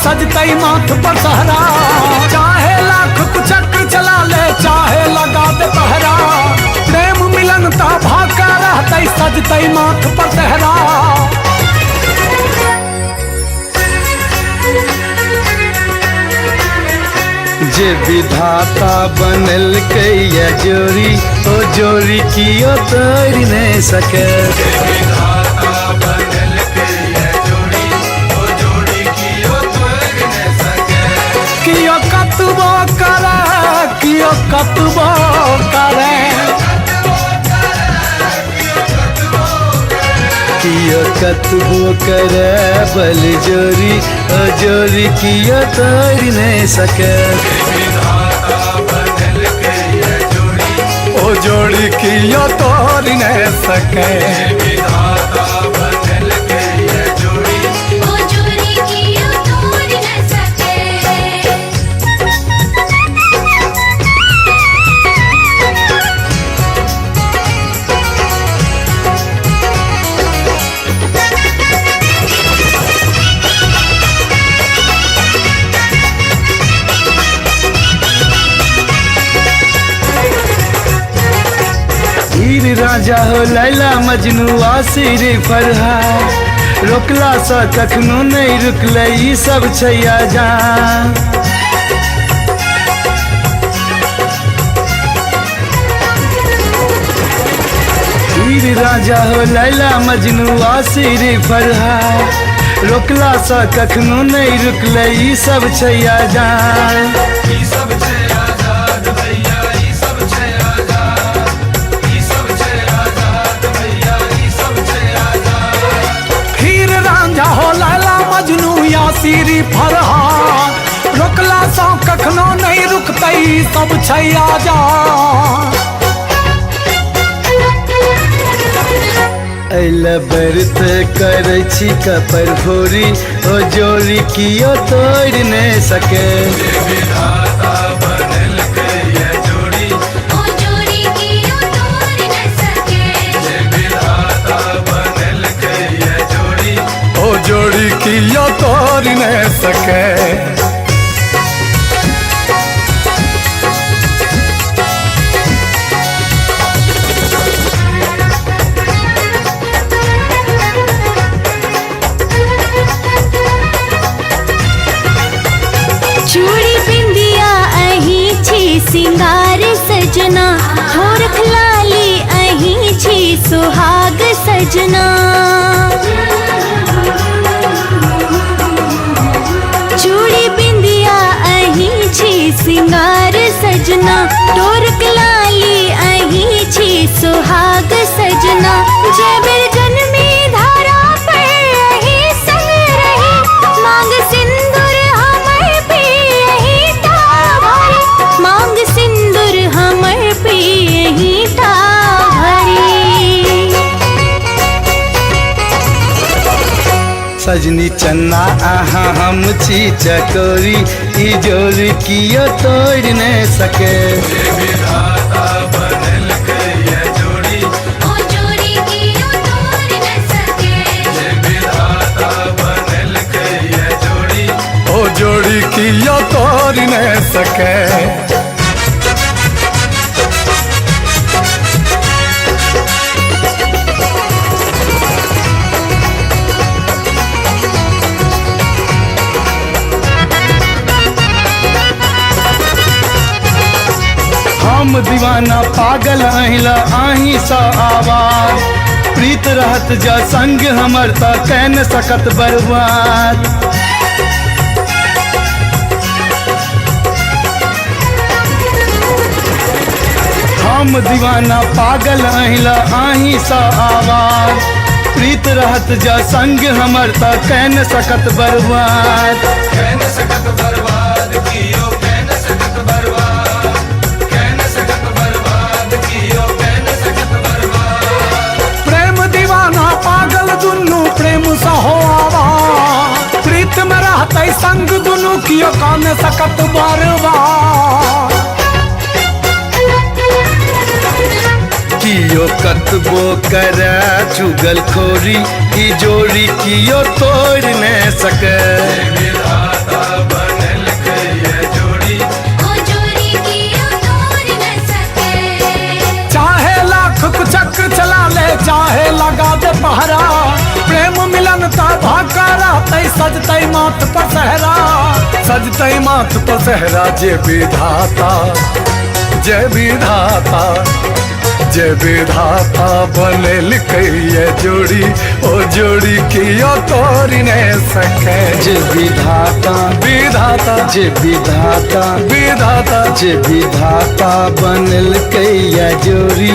सजतई माथ पर सहरा। चाहे लाख कुचक्र चला ले, चाहे लगा दे पहरा, प्रेम मिलन ता भाका रहतई सजतई माथ पर सहरा। जे विधाता बनल कैया जोड़ी, ओ जोड़ी कियो तोड़ नहीं सके। कियो कतबो करे, कियो कतबो करे, कियो कतबो करे बल जोड़ी, ओ जोड़ी कियो तोड़ नहीं सके। ओ जोड़ी कियो तोड़ नहीं सके। हीर राजा हो लैला मजनू आसिर फरहाद, रोकला सा कखनो नहीं रुकले ई सब छैया जान। हीर राजा हो लैला मजनू आसिर फरहाद, रोकला सा कखनो नहीं रुकले ई सब छैया जान। हो लैला मजनू यासीरी फरहाद, रोकला सा कखनो नहीं रुकतई सब छैया जान। अइला व्रत करै छी कपर भोरी, ओ जोड़ी कियो तोड़ नहीं सके। जोड़ी कियो तोड़ नहीं सके। चूड़ी बिंदिया अही छी सिंगार सजना, होरख लाली अही छी सुहाग सजना। चूड़ी बिंदिया अही छी सिंगार सजना, टोरक लाली अही छी सुहाग सजना। जय बेर जन्मी धारा पर अही संग रही, मांग सिंदूर हमर पियही ता भरी, मांग सिंदूर हमर पियही ता भरी। सजनी चन्ना आहा हम छी चकोरी, ई जोड़ी कियो तोड़ नहीं सके। ओ जोड़ी कियो तोड़ नहीं सके। हम दीवाना पागल अहिला आही सा आवाज, प्रीत रहत जा संग हमर त कैन सकत बर्बाद। हम दीवाना पागल अहिला आही सा आवाज, प्रीत रहत जा संग हमर त कैन सकत बर्बाद। कैन सकत बर्बाद कियो, कैन सकत बर्बाद, कैन सकत बर्बाद कियो, कैन सकत बर्बाद। प्रेम दीवाना पागल दुनू प्रेम सा हो आवाज, प्रीत में रहते संग दुनू कियो कान सकत बर्बाद। कियो कतबो करे चुगल खोरी, ई जोड़ी कियो तोड़ नहीं सके। सजतई माथ पर सहरा, सजतई माथ पर सहरा। जय विधाता, जय विधाता, जय विधाता बनल कहिए जोड़ी, ओ जोड़ी कियो तोरी ने सके। जय विधाता, विधाता, जय विधाता, विधाता, जय विधाता बनल कैया जोड़ी,